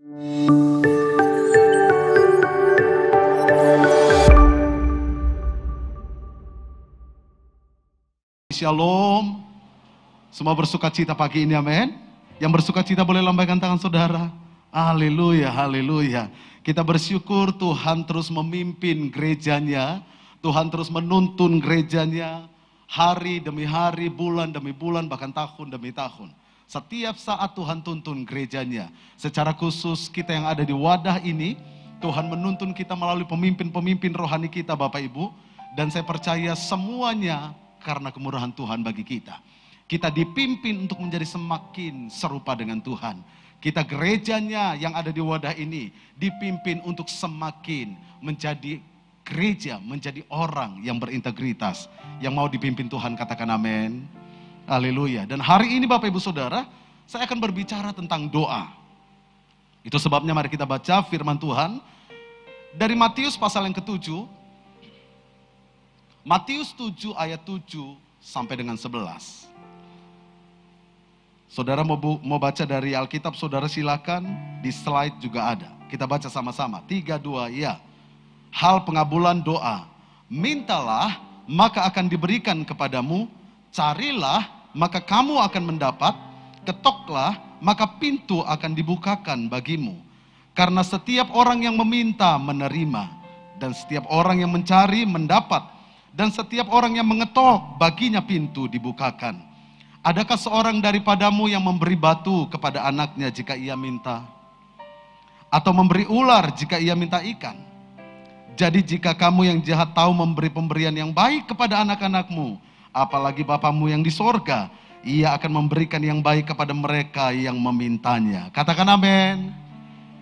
Shalom. Semua bersuka cita pagi ini, amin. Yang bersuka cita boleh lambaikan tangan saudara. Haleluya, haleluya. Kita bersyukur Tuhan terus memimpin gerejanya. Tuhan terus menuntun gerejanya. Hari demi hari, bulan demi bulan, bahkan tahun demi tahun. Setiap saat Tuhan tuntun gerejanya. Secara khusus kita yang ada di wadah ini, Tuhan menuntun kita melalui pemimpin-pemimpin rohani kita, Bapak Ibu. Dan saya percaya semuanya karena kemurahan Tuhan bagi kita. Kita dipimpin untuk menjadi semakin serupa dengan Tuhan. Kita gerejanya yang ada di wadah ini dipimpin untuk semakin menjadi gereja, menjadi orang yang berintegritas. Yang mau dipimpin Tuhan, katakan amin. Haleluya. Dan hari ini Bapak Ibu Saudara, saya akan berbicara tentang doa. Itu sebabnya mari kita baca firman Tuhan dari Matius pasal yang ke-7. Matius 7 ayat 7 sampai dengan 11. Saudara mau baca dari Alkitab, saudara silakan, di slide juga ada. Kita baca sama-sama. 3, 2, ya. Hal pengabulan doa. Mintalah, maka akan diberikan kepadamu. Carilah, maka kamu akan mendapat. Ketoklah, maka pintu akan dibukakan bagimu. Karena setiap orang yang meminta menerima. Dan setiap orang yang mencari mendapat. Dan setiap orang yang mengetok, baginya pintu dibukakan. Adakah seorang daripadamu yang memberi batu kepada anaknya jika ia minta? Atau memberi ular jika ia minta ikan? Jadi jika kamu yang jahat tahu memberi pemberian yang baik kepada anak-anakmu, apalagi Bapamu yang di sorga, ia akan memberikan yang baik kepada mereka yang memintanya. Katakan amin.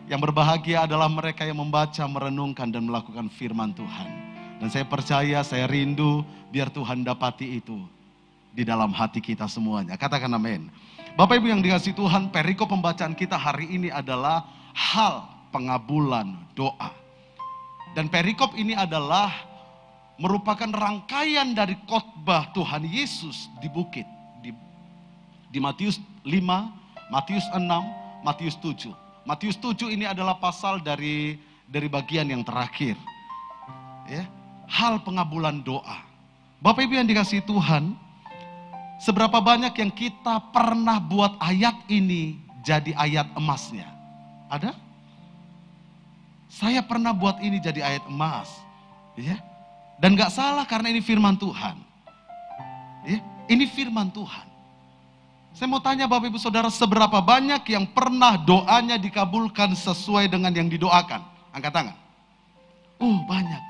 Yang berbahagia adalah mereka yang membaca, merenungkan, dan melakukan firman Tuhan. Dan saya percaya, saya rindu biar Tuhan dapati itu di dalam hati kita semuanya. Katakan amin. Bapak Ibu yang dikasihi Tuhan, perikop pembacaan kita hari ini adalah hal pengabulan doa. Dan perikop ini adalah merupakan rangkaian dari khotbah Tuhan Yesus di bukit. Di Matius 5, Matius 6, Matius 7. Matius 7 ini adalah pasal dari bagian yang terakhir. Ya. Hal pengabulan doa. Bapak Ibu yang dikasihi Tuhan, seberapa banyak yang kita pernah buat ayat ini jadi ayat emasnya? Ada? Saya pernah buat ini jadi ayat emas. Ya. Dan gak salah karena ini firman Tuhan. Ya. Ini firman Tuhan. Saya mau tanya Bapak Ibu Saudara, seberapa banyak yang pernah doanya dikabulkan sesuai dengan yang didoakan? Angkat tangan. Banyak.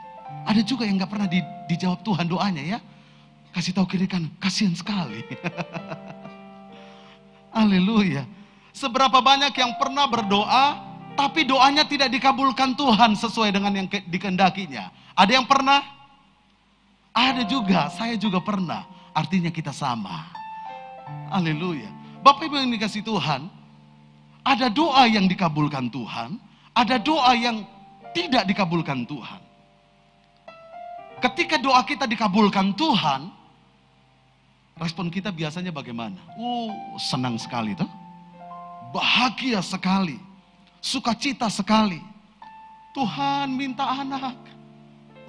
Ada juga yang gak pernah dijawab Tuhan doanya ya. Kasih tahu kiri kanan, kasihan sekali. Haleluya. Seberapa banyak yang pernah berdoa, tapi doanya tidak dikabulkan Tuhan sesuai dengan yang dikehendakinya. Ada yang pernah? Ada juga, saya juga pernah. Artinya kita sama. Haleluya. Bapak Ibu yang dikasih Tuhan, ada doa yang dikabulkan Tuhan, ada doa yang tidak dikabulkan Tuhan. Ketika doa kita dikabulkan Tuhan, respon kita biasanya bagaimana? Senang sekali tuh. Bahagia sekali. Sukacita sekali. Tuhan minta anak.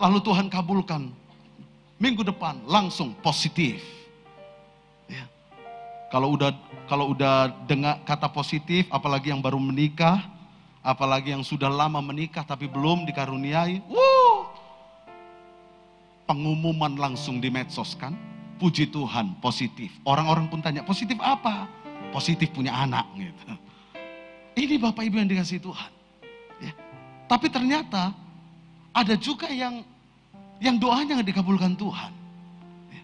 Lalu Tuhan kabulkan. Minggu depan langsung positif. Ya. Kalau udah dengar kata positif, apalagi yang baru menikah, apalagi yang sudah lama menikah tapi belum dikaruniai, pengumuman langsung di medsos kan, puji Tuhan positif. Orang-orang pun tanya, positif apa? Positif punya anak gitu. Ini Bapak Ibu yang dikasihi Tuhan. Ya. Tapi ternyata ada juga yang doanya nggak dikabulkan Tuhan. Ya.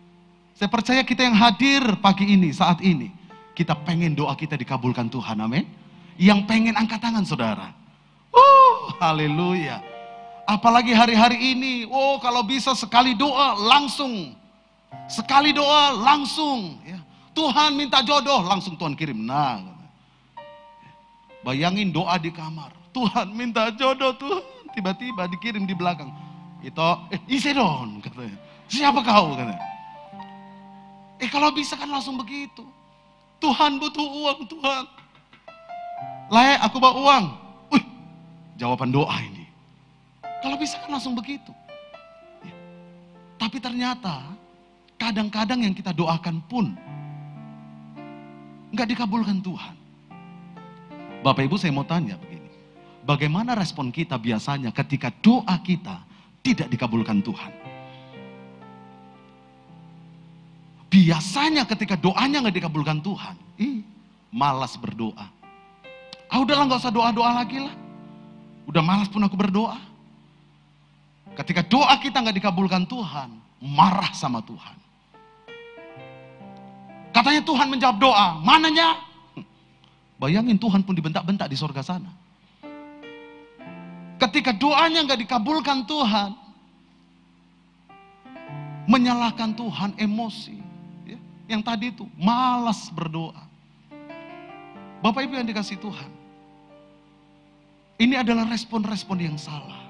Saya percaya kita yang hadir pagi ini, saat ini, kita pengen doa kita dikabulkan Tuhan, amin. Yang pengen angkat tangan saudara. Haleluya. Apalagi hari-hari ini, kalau bisa sekali doa langsung. Sekali doa langsung. Ya. Tuhan minta jodoh, langsung Tuhan kirim. Nah, bayangin doa di kamar. Tuhan minta jodoh Tuhan. Tiba-tiba dikirim di belakang. Isi dong katanya. Siapa kau katanya. Kalau bisa kan langsung begitu. Tuhan butuh uang Tuhan. Aku bawa uang. jawaban doa ini. Kalau bisa kan langsung begitu. Ya. Tapi ternyata kadang-kadang yang kita doakan pun nggak dikabulkan Tuhan. Bapak Ibu, saya mau tanya begini. Bagaimana respon kita biasanya ketika doa kita tidak dikabulkan Tuhan? Biasanya ketika doanya nggak dikabulkan Tuhan, malas berdoa. Udahlah, nggak usah doa-doa lagi lah. Udah malas pun aku berdoa. Ketika doa kita nggak dikabulkan Tuhan, marah sama Tuhan. Katanya Tuhan menjawab doa, mananya? Bayangin, Tuhan pun dibentak-bentak di sorga sana. Ketika doanya nggak dikabulkan Tuhan, menyalahkan Tuhan, emosi. Ya, yang tadi itu, malas berdoa. Bapak Ibu yang dikasih Tuhan, ini adalah respon-respon yang salah.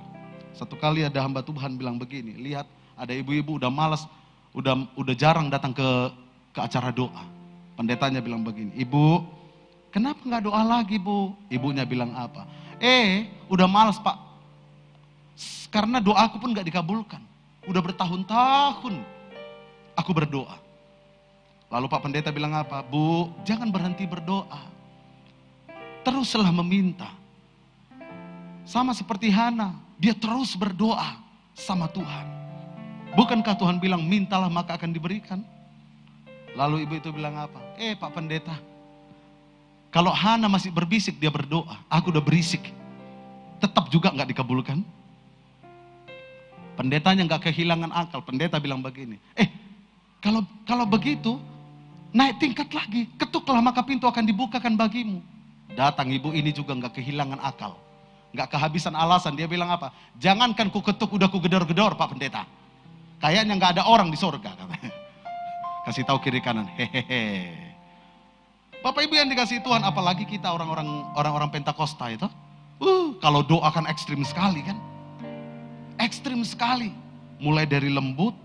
Satu kali ada hamba Tuhan bilang begini, lihat ada ibu-ibu udah malas, udah jarang datang ke acara doa. Pendetanya bilang begini, ibu, kenapa nggak doa lagi bu? Ibunya bilang apa? Udah malas pak, karena doaku pun nggak dikabulkan. Udah bertahun-tahun aku berdoa. Lalu Pak Pendeta bilang apa? Bu, jangan berhenti berdoa. Teruslah meminta. Sama seperti Hana, dia terus berdoa sama Tuhan. Bukankah Tuhan bilang, mintalah maka akan diberikan? Lalu ibu itu bilang apa? Pak Pendeta, kalau Hana masih berbisik dia berdoa, aku udah berisik, tetap juga nggak dikabulkan. Pendetanya nggak kehilangan akal. Pendeta bilang begini, kalau begitu naik tingkat lagi, ketuklah maka pintu akan dibukakan bagimu. Datang ibu ini juga nggak kehilangan akal, nggak kehabisan alasan. Dia bilang apa? Jangankan ku ketuk, udah ku gedor-gedor Pak Pendeta. Kayaknya nggak ada orang di sorga. Kasih tahu kiri kanan, hehehe. Bapak Ibu yang dikasih Tuhan, apalagi kita orang-orang Pentakosta itu, kalau doa kan ekstrim sekali kan, ekstrim sekali, mulai dari lembut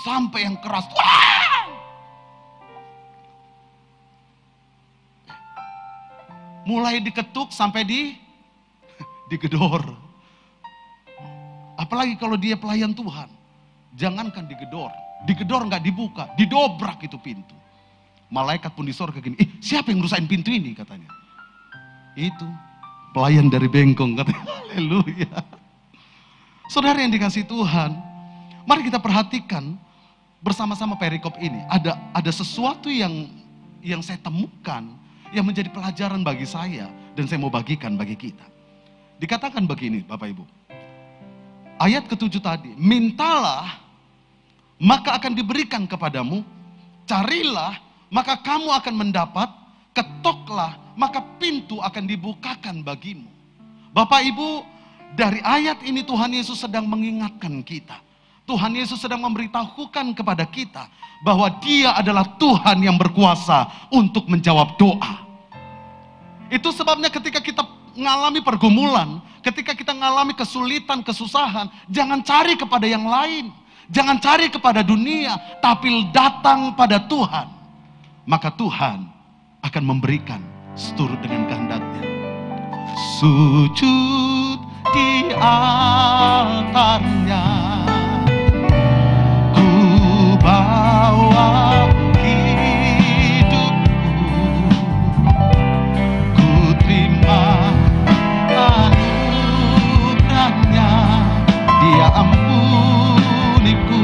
sampai yang keras. Mulai diketuk sampai digedor. Apalagi kalau dia pelayan Tuhan, jangankan digedor nggak dibuka, didobrak itu pintu. Malaikat pun di sorga gini, siapa yang rusakin pintu ini katanya? Itu pelayan dari bengkong katanya. Haleluya. Saudara yang dikasih Tuhan, mari kita perhatikan bersama-sama perikop ini. Ada sesuatu yang saya temukan yang menjadi pelajaran bagi saya dan saya mau bagikan bagi kita. Dikatakan begini Bapak Ibu. Ayat ke-7 tadi, mintalah maka akan diberikan kepadamu, carilah maka kamu akan mendapat, ketoklah maka pintu akan dibukakan bagimu. Bapak Ibu, dari ayat ini Tuhan Yesus sedang mengingatkan kita. Tuhan Yesus sedang memberitahukan kepada kita bahwa Dia adalah Tuhan yang berkuasa untuk menjawab doa. Itu sebabnya ketika kita mengalami pergumulan, ketika kita mengalami kesulitan, kesusahan, jangan cari kepada yang lain, jangan cari kepada dunia, tapi datang pada Tuhan. Maka Tuhan akan memberikan seturut dengan kehendaknya. Sujud di altarnya, ku bawa hidupku, ku terima anugerahnya. Dia ampuniku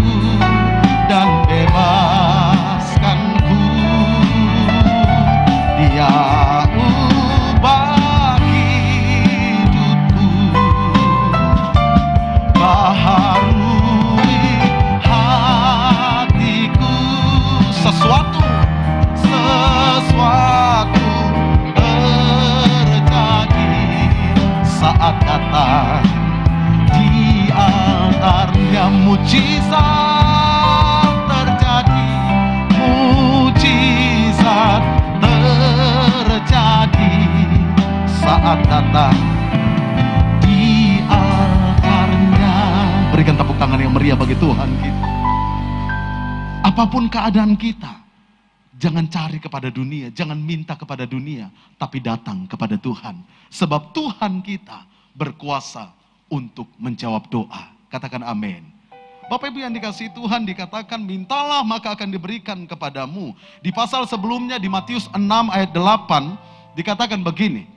dan bebaskanku. Dia ubah hidupku, baharui hatiku. Sesuatu terjadi saat datang di altarnya. Mujizat terjadi, mujizat terjadi saat datang di altarnya. Berikan tepuk tangan yang meriah bagi Tuhan kita. Apapun keadaan kita, jangan cari kepada dunia, jangan minta kepada dunia, tapi datang kepada Tuhan. Sebab Tuhan kita berkuasa untuk menjawab doa. Katakan amin. Bapak Ibu yang dikasihi Tuhan, dikatakan mintalah maka akan diberikan kepadamu. Di pasal sebelumnya di Matius 6 ayat 8 dikatakan begini.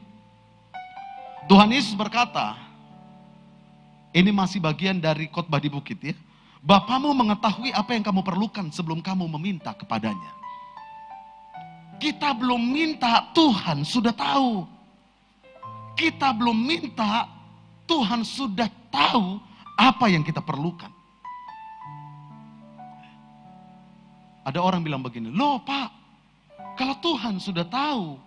Tuhan Yesus berkata, ini masih bagian dari khotbah di bukit ya. Bapamu mengetahui apa yang kamu perlukan sebelum kamu meminta kepadanya. Kita belum minta, Tuhan sudah tahu. Kita belum minta, Tuhan sudah tahu apa yang kita perlukan. Ada orang bilang begini, loh Pak, kalau Tuhan sudah tahu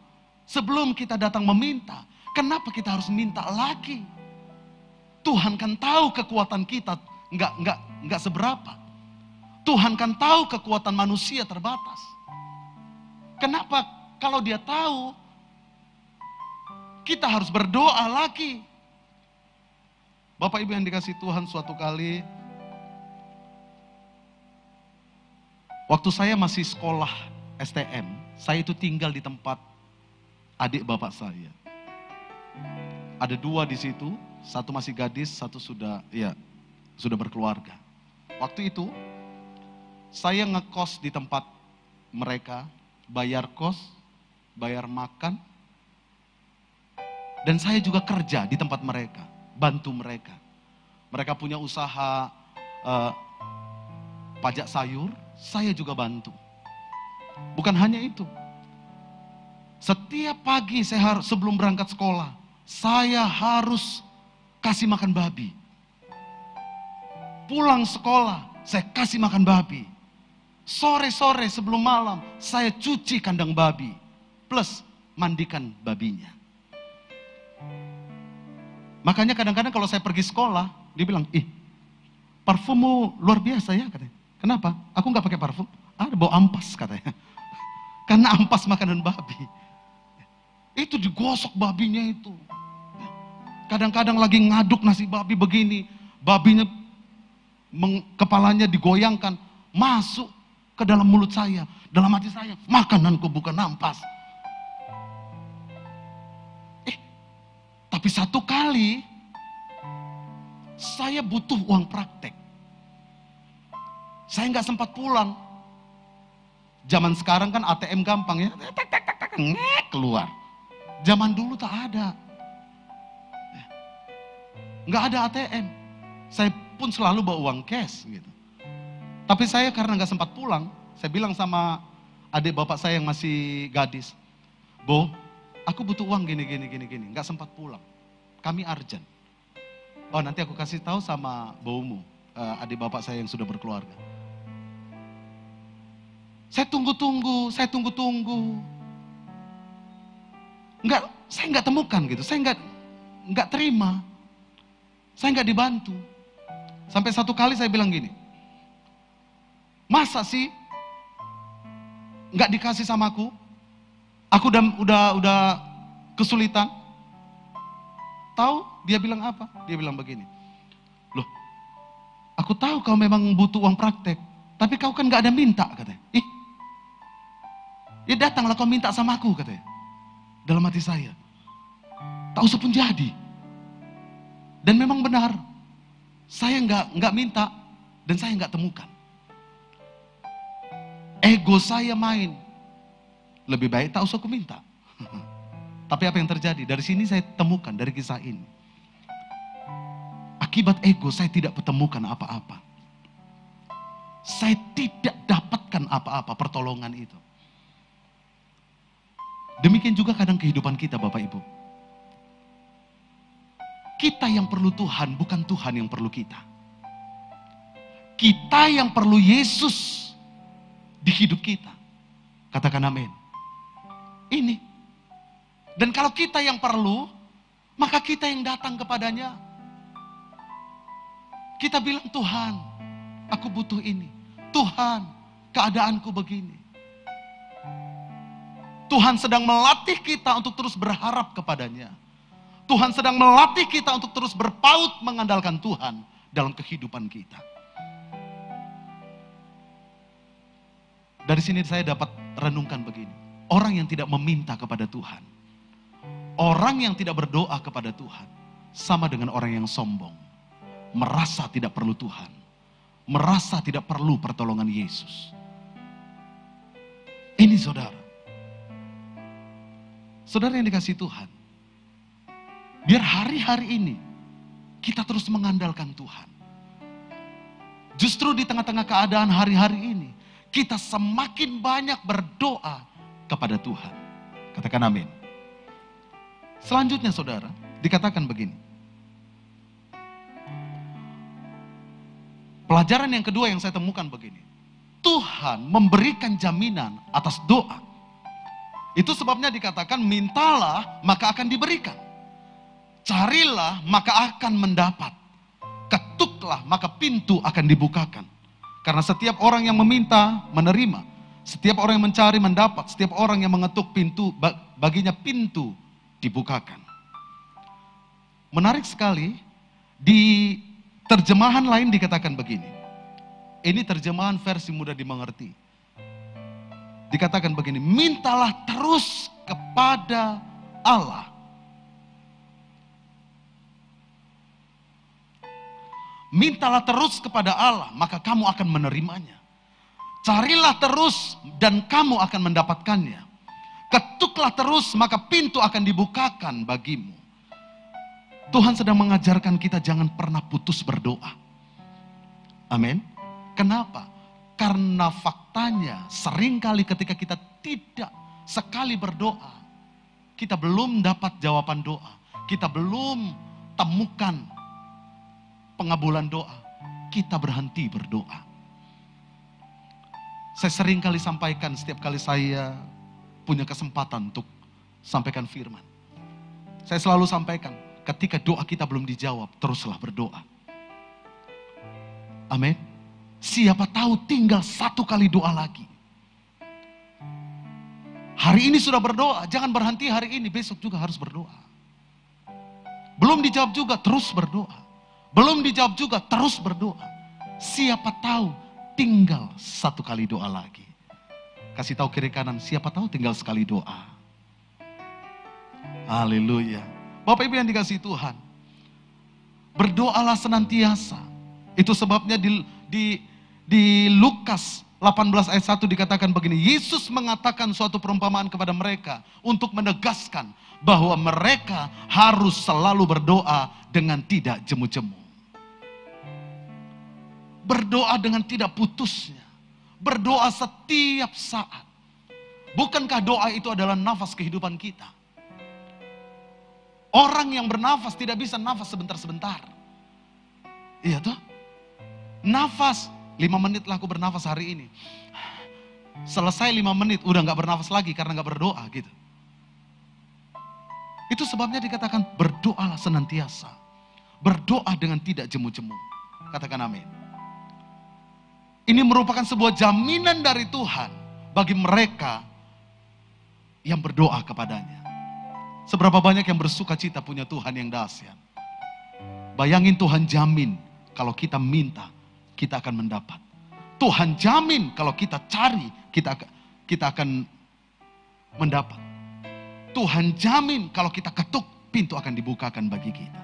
sebelum kita datang meminta, kenapa kita harus minta lagi? Tuhan kan tahu kekuatan kita nggak seberapa. Tuhan kan tahu kekuatan manusia terbatas. Kenapa kalau dia tahu kita harus berdoa lagi? Bapak Ibu yang dikasihi Tuhan, suatu kali waktu saya masih sekolah STM, saya itu tinggal di tempat adik bapak saya. Ada 2 di situ, satu masih gadis, satu sudah berkeluarga. Waktu itu saya ngekos di tempat mereka, bayar kos, bayar makan, dan saya juga kerja di tempat mereka, bantu mereka. Mereka punya usaha pajak sayur, saya juga bantu. Bukan hanya itu. Setiap pagi saya harus sebelum berangkat sekolah, saya harus kasih makan babi. Pulang sekolah, saya kasih makan babi. Sore-sore sebelum malam, saya cuci kandang babi. Plus mandikan babinya. Makanya kadang-kadang kalau saya pergi sekolah, dia bilang, parfummu luar biasa ya katanya. Kenapa? Aku nggak pakai parfum. Ada bau ampas katanya. Karena ampas makanan babi. Itu digosok babinya itu. Kadang-kadang lagi ngaduk nasi babi begini. Babinya kepalanya digoyangkan. Masuk ke dalam mulut saya. Dalam hati saya. Makananku bukan ampas. Tapi satu kali. Saya butuh uang praktek. Saya nggak sempat pulang. Zaman sekarang kan ATM gampang ya. Keluar. Zaman dulu tak ada. Nggak ada ATM. Saya pun selalu bawa uang cash gitu. Tapi saya karena nggak sempat pulang, saya bilang sama adik bapak saya yang masih gadis, Bo, aku butuh uang gini. Nggak sempat pulang. Kami urgent. Oh nanti aku kasih tahu sama bomu, adik bapak saya yang sudah berkeluarga. Saya tunggu-tunggu. Saya nggak temukan gitu. Saya nggak terima. Saya nggak dibantu. Sampai satu kali saya bilang gini, masa sih nggak dikasih sama aku? Aku udah kesulitan. Tahu dia bilang apa? Dia bilang begini, loh, aku tahu kau memang butuh uang praktek, tapi kau kan nggak ada minta katanya. Ya datanglah kau minta sama aku katanya. Dalam hati saya, tak usah pun jadi. Dan memang benar, saya nggak minta dan saya nggak temukan. Ego saya main, lebih baik tak usah aku minta. Tapi apa yang terjadi? Dari sini saya temukan dari kisah ini. Akibat ego saya tidak pertemukan apa-apa. Saya tidak dapatkan apa-apa pertolongan itu. Demikian juga kadang kehidupan kita Bapak Ibu. Kita yang perlu Tuhan, bukan Tuhan yang perlu kita. Kita yang perlu Yesus di hidup kita. Katakan amin. Ini. Dan kalau kita yang perlu, maka kita yang datang kepadanya. Kita bilang, Tuhan, aku butuh ini. Tuhan, keadaanku begini. Tuhan sedang melatih kita untuk terus berharap kepadanya. Tuhan sedang melatih kita untuk terus berpaut mengandalkan Tuhan dalam kehidupan kita. Dari sini saya dapat renungkan begini. Orang yang tidak meminta kepada Tuhan, orang yang tidak berdoa kepada Tuhan, sama dengan orang yang sombong, merasa tidak perlu Tuhan, merasa tidak perlu pertolongan Yesus. Ini saudara. Saudara yang dikasihi Tuhan, biar hari-hari ini kita terus mengandalkan Tuhan. Justru di tengah-tengah keadaan hari-hari ini, kita semakin banyak berdoa kepada Tuhan. Katakan amin. Selanjutnya saudara, dikatakan begini. Pelajaran yang kedua yang saya temukan begini. Tuhan memberikan jaminan atas doa. Itu sebabnya dikatakan mintalah maka akan diberikan. Carilah maka akan mendapat. Ketuklah maka pintu akan dibukakan. Karena setiap orang yang meminta menerima. Setiap orang yang mencari mendapat. Setiap orang yang mengetuk pintu baginya pintu dibukakan. Menarik sekali, di terjemahan lain dikatakan begini. Ini terjemahan versi mudah dimengerti. Dikatakan begini, mintalah terus kepada Allah. Mintalah terus kepada Allah, maka kamu akan menerimanya. Carilah terus dan kamu akan mendapatkannya. Ketuklah terus, maka pintu akan dibukakan bagimu. Tuhan sedang mengajarkan kita jangan pernah putus berdoa. Amin. Kenapa? Karena faktanya seringkali ketika kita tidak sekali berdoa, kita belum dapat jawaban doa. Kita belum temukan pengabulan doa. Kita berhenti berdoa. Saya seringkali sampaikan setiap kali saya punya kesempatan untuk sampaikan firman. Saya selalu sampaikan, ketika doa kita belum dijawab, teruslah berdoa. Amin. Siapa tahu tinggal satu kali doa lagi. Hari ini sudah berdoa, jangan berhenti hari ini, besok juga harus berdoa. Belum dijawab juga, terus berdoa. Belum dijawab juga, terus berdoa. Siapa tahu tinggal satu kali doa lagi. Kasih tahu kiri kanan, siapa tahu tinggal sekali doa. Haleluya. Bapak Ibu yang dikasihi Tuhan, berdoalah senantiasa. Itu sebabnya di Lukas 18 ayat 1 dikatakan begini. Yesus mengatakan suatu perumpamaan kepada mereka untuk menegaskan bahwa mereka harus selalu berdoa dengan tidak jemu-jemu. Berdoa dengan tidak putusnya. Berdoa setiap saat. Bukankah doa itu adalah nafas kehidupan kita? Orang yang bernafas tidak bisa nafas sebentar-sebentar. Iya toh? Nafas, 5 menit lah aku bernafas hari ini. Selesai 5 menit, udah gak bernafas lagi karena gak berdoa gitu. Itu sebabnya dikatakan berdoalah senantiasa. Berdoa dengan tidak jemu-jemu. Katakan amin. Ini merupakan sebuah jaminan dari Tuhan bagi mereka yang berdoa kepadanya. Seberapa banyak yang bersuka cita punya Tuhan yang dahsyat. Bayangin Tuhan jamin kalau kita minta, kita akan mendapat. Tuhan jamin kalau kita cari, kita akan mendapat. Tuhan jamin kalau kita ketuk, pintu akan dibukakan bagi kita.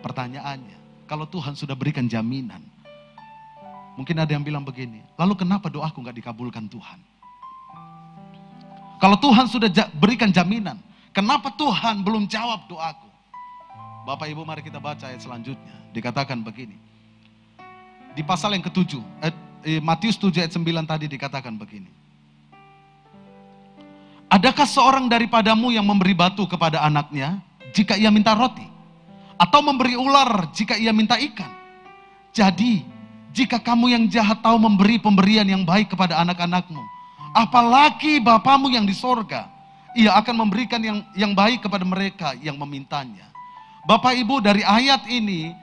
Pertanyaannya, kalau Tuhan sudah berikan jaminan, mungkin ada yang bilang begini, lalu kenapa doaku gak dikabulkan Tuhan? Kalau Tuhan sudah berikan jaminan, kenapa Tuhan belum jawab doaku? Bapak Ibu mari kita baca ayat selanjutnya. Dikatakan begini. Di pasal yang ke-7, Matius 7 ayat 9 tadi dikatakan begini. Adakah seorang daripadamu yang memberi batu kepada anaknya jika ia minta roti? Atau memberi ular jika ia minta ikan? Jadi, jika kamu yang jahat tahu memberi pemberian yang baik kepada anak-anakmu, apalagi Bapamu yang di sorga, ia akan memberikan yang baik kepada mereka yang memintanya. Bapak Ibu, dari ayat ini,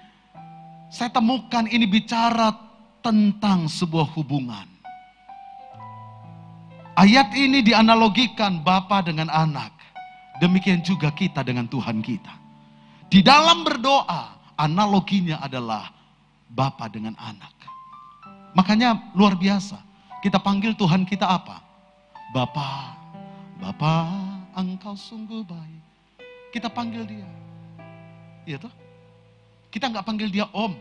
saya temukan ini bicara tentang sebuah hubungan. Ayat ini dianalogikan Bapa dengan anak. Demikian juga kita dengan Tuhan kita. Di dalam berdoa, analoginya adalah Bapa dengan anak. Makanya luar biasa. Kita panggil Tuhan kita apa? Bapa, Bapa, Engkau sungguh baik. Kita panggil Dia. Iya toh? Kita nggak panggil dia om.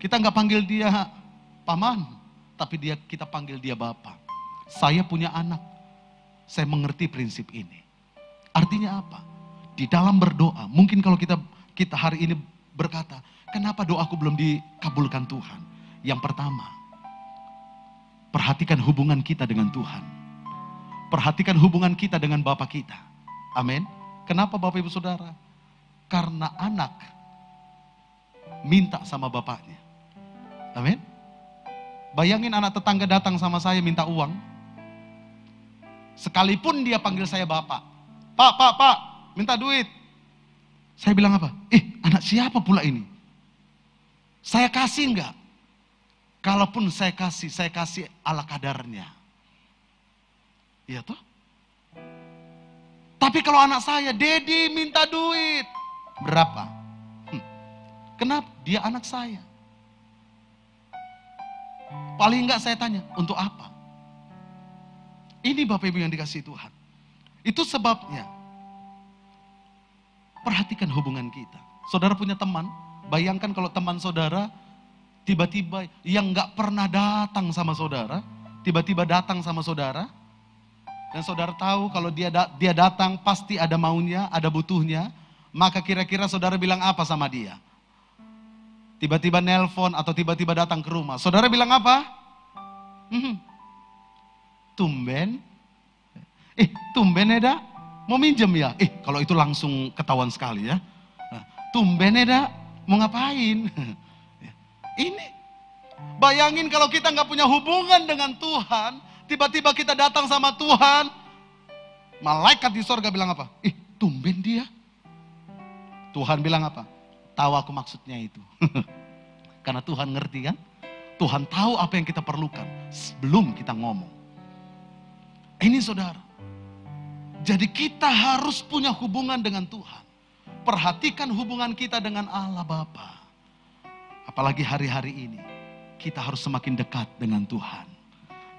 Kita nggak panggil dia paman. Tapi kita panggil dia bapak. Saya punya anak. Saya mengerti prinsip ini. Artinya apa? Di dalam berdoa, mungkin kalau kita hari ini berkata, kenapa doaku belum dikabulkan Tuhan? Yang pertama, perhatikan hubungan kita dengan Tuhan. Perhatikan hubungan kita dengan Bapa kita. Amin. Kenapa Bapak Ibu Saudara? Karena anak minta sama bapaknya. Amin. Bayangin anak tetangga datang sama saya minta uang. Sekalipun dia panggil saya bapak. Pak, minta duit. Saya bilang apa? Anak siapa pula ini? Saya kasih enggak? Kalaupun saya kasih ala kadarnya. Iya toh? Tapi kalau anak saya, Dedi minta duit. Berapa? Kenapa? Dia anak saya. Paling enggak saya tanya, untuk apa? Ini Bapak Ibu yang dikasihi Tuhan. Itu sebabnya. Perhatikan hubungan kita. Saudara punya teman, bayangkan kalau teman saudara tiba-tiba yang enggak pernah datang sama saudara, tiba-tiba datang sama saudara. Dan saudara tahu kalau dia datang pasti ada maunya, ada butuhnya. Maka kira-kira saudara bilang apa sama dia? Tiba-tiba nelpon atau tiba-tiba datang ke rumah. Saudara bilang apa? Tumben. Tumben Eda, mau minjem ya? Kalau itu langsung ketahuan sekali ya. Tumben Eda, mau ngapain? Ini, bayangin kalau kita nggak punya hubungan dengan Tuhan, tiba-tiba kita datang sama Tuhan, malaikat di sorga bilang apa? Tumben dia. Tuhan bilang apa? Tahu aku maksudnya itu. Karena Tuhan ngerti kan? Tuhan tahu apa yang kita perlukan sebelum kita ngomong. Ini saudara. Jadi kita harus punya hubungan dengan Tuhan. Perhatikan hubungan kita dengan Allah Bapa. Apalagi hari-hari ini. Kita harus semakin dekat dengan Tuhan.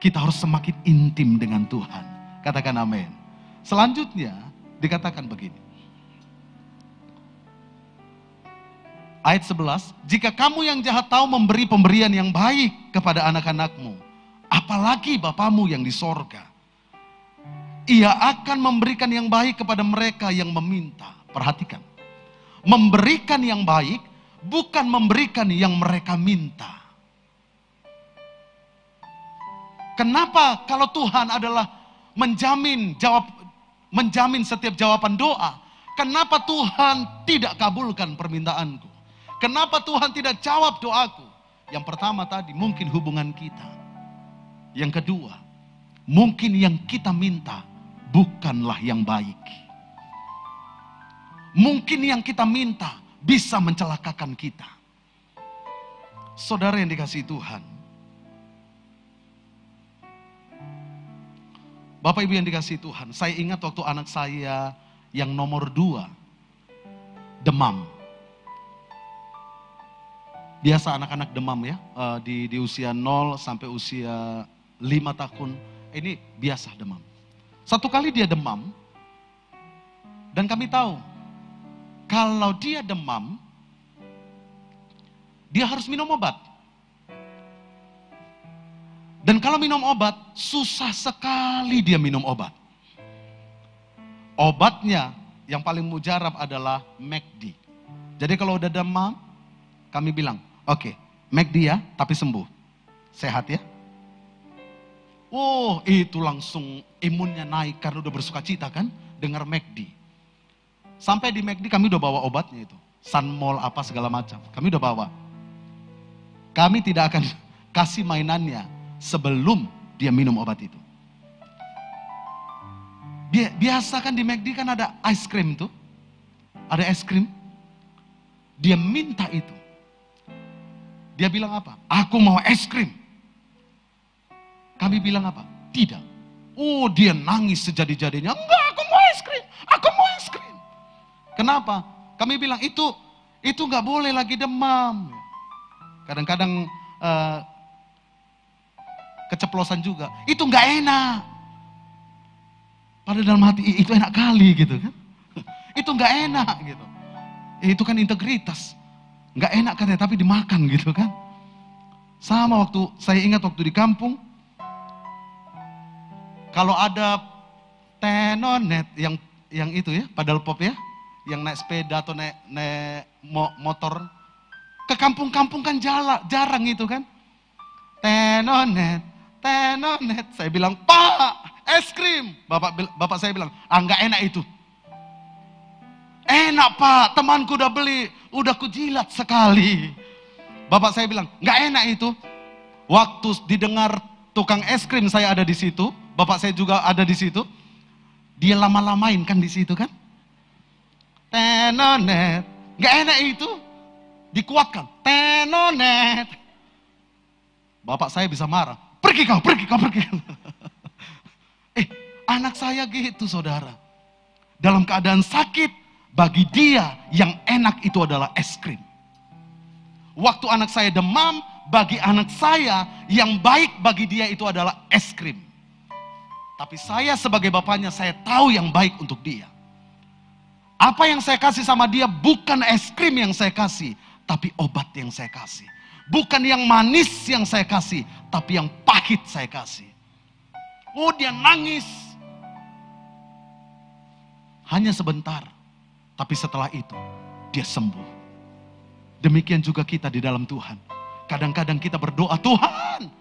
Kita harus semakin intim dengan Tuhan. Katakan amin. Selanjutnya dikatakan begini. Ayat 11, jika kamu yang jahat tahu memberi pemberian yang baik kepada anak-anakmu, apalagi Bapamu yang di sorga, Ia akan memberikan yang baik kepada mereka yang meminta. Perhatikan, memberikan yang baik bukan memberikan yang mereka minta. Kenapa kalau Tuhan adalah menjamin setiap jawaban doa, kenapa Tuhan tidak kabulkan permintaanku? Kenapa Tuhan tidak jawab doaku? Yang pertama tadi, mungkin hubungan kita. Yang kedua, mungkin yang kita minta bukanlah yang baik. Mungkin yang kita minta bisa mencelakakan kita. Saudara yang dikasihi Tuhan. Bapak Ibu yang dikasihi Tuhan, saya ingat waktu anak saya yang nomor 2 demam. Biasa anak-anak demam ya, di usia 0 sampai usia 5 tahun, ini biasa demam. Satu kali dia demam, dan kami tahu, kalau dia demam, dia harus minum obat. Dan kalau minum obat, susah sekali dia minum obat. Obatnya yang paling mujarab adalah McD. Jadi kalau udah demam, kami bilang, oke, McD ya, tapi sembuh. Sehat ya. Oh, itu langsung imunnya naik karena udah bersuka cita kan, dengar McD. Sampai di McD kami udah bawa obatnya itu. Sunmol apa segala macam, kami udah bawa. Kami tidak akan kasih mainannya sebelum dia minum obat itu. Biasa kan di McD kan ada ice cream tuh. Ada es krim. Dia minta itu. Dia bilang apa? Aku mau es krim. Kami bilang apa? Tidak. Oh, dia nangis sejadi-jadinya. Enggak, aku mau es krim. Aku mau es krim. Kenapa? Kami bilang itu nggak boleh lagi demam. Kadang-kadang keceplosan juga. Itu nggak enak. Padahal dalam hati itu enak kali gitu kan. Itu nggak enak gitu. Itu kan integritas. Nggak enak katanya, tapi dimakan gitu kan. Sama waktu, saya ingat waktu di kampung, kalau ada tenonet yang itu ya, padal pop ya, yang naik sepeda atau naik motor, ke kampung-kampung kan jarang itu kan. Tenonet, tenonet. Saya bilang, Pak, es krim. Bapak saya bilang, nggak enak itu. Enak Pak, temanku udah beli, udah kujilat sekali. Bapak saya bilang, nggak enak itu. Waktu didengar tukang es krim saya ada di situ, bapak saya juga ada di situ. Dia lama-lamain kan di situ kan. Tenonet, nggak enak itu. Dikuatkan, tenonet. Bapak saya bisa marah, pergi kau. Anak saya gitu saudara. Dalam keadaan sakit, bagi dia yang enak itu adalah es krim. Waktu anak saya demam, bagi anak saya yang baik bagi dia itu adalah es krim. Tapi saya sebagai bapaknya, saya tahu yang baik untuk dia. Apa yang saya kasih sama dia bukan es krim yang saya kasih, tapi obat yang saya kasih. Bukan yang manis yang saya kasih, tapi yang pahit saya kasih. Oh, dia nangis. Hanya sebentar. Tapi setelah itu, dia sembuh. Demikian juga kita di dalam Tuhan. Kadang-kadang kita berdoa, Tuhan,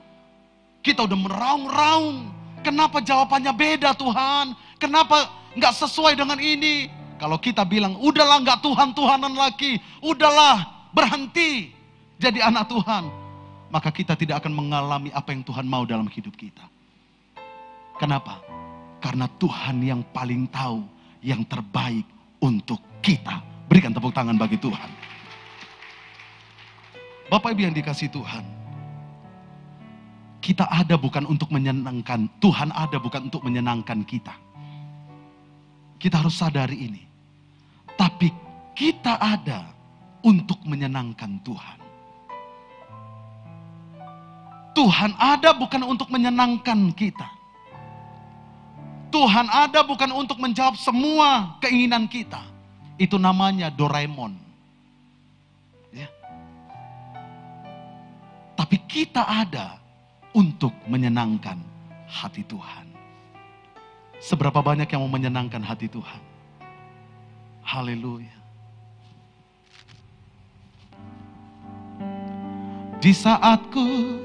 kita udah meraung-raung. Kenapa jawabannya beda Tuhan? Kenapa nggak sesuai dengan ini? Kalau kita bilang, udahlah nggak Tuhan-Tuhanan lagi. Udahlah, berhenti jadi anak Tuhan. Maka kita tidak akan mengalami apa yang Tuhan mau dalam hidup kita. Kenapa? Karena Tuhan yang paling tahu yang terbaik untuk kita. Berikan tepuk tangan bagi Tuhan. Bapak Ibu yang dikasih Tuhan, kita ada bukan untuk menyenangkan, Tuhan ada bukan untuk menyenangkan kita. Kita harus sadari ini. Tapi kita ada untuk menyenangkan Tuhan. Tuhan ada bukan untuk menyenangkan kita. Tuhan ada bukan untuk menjawab semua keinginan kita. Itu namanya Doraemon. Ya. Tapi kita ada untuk menyenangkan hati Tuhan. Seberapa banyak yang mau menyenangkan hati Tuhan? Haleluya. Di saat ku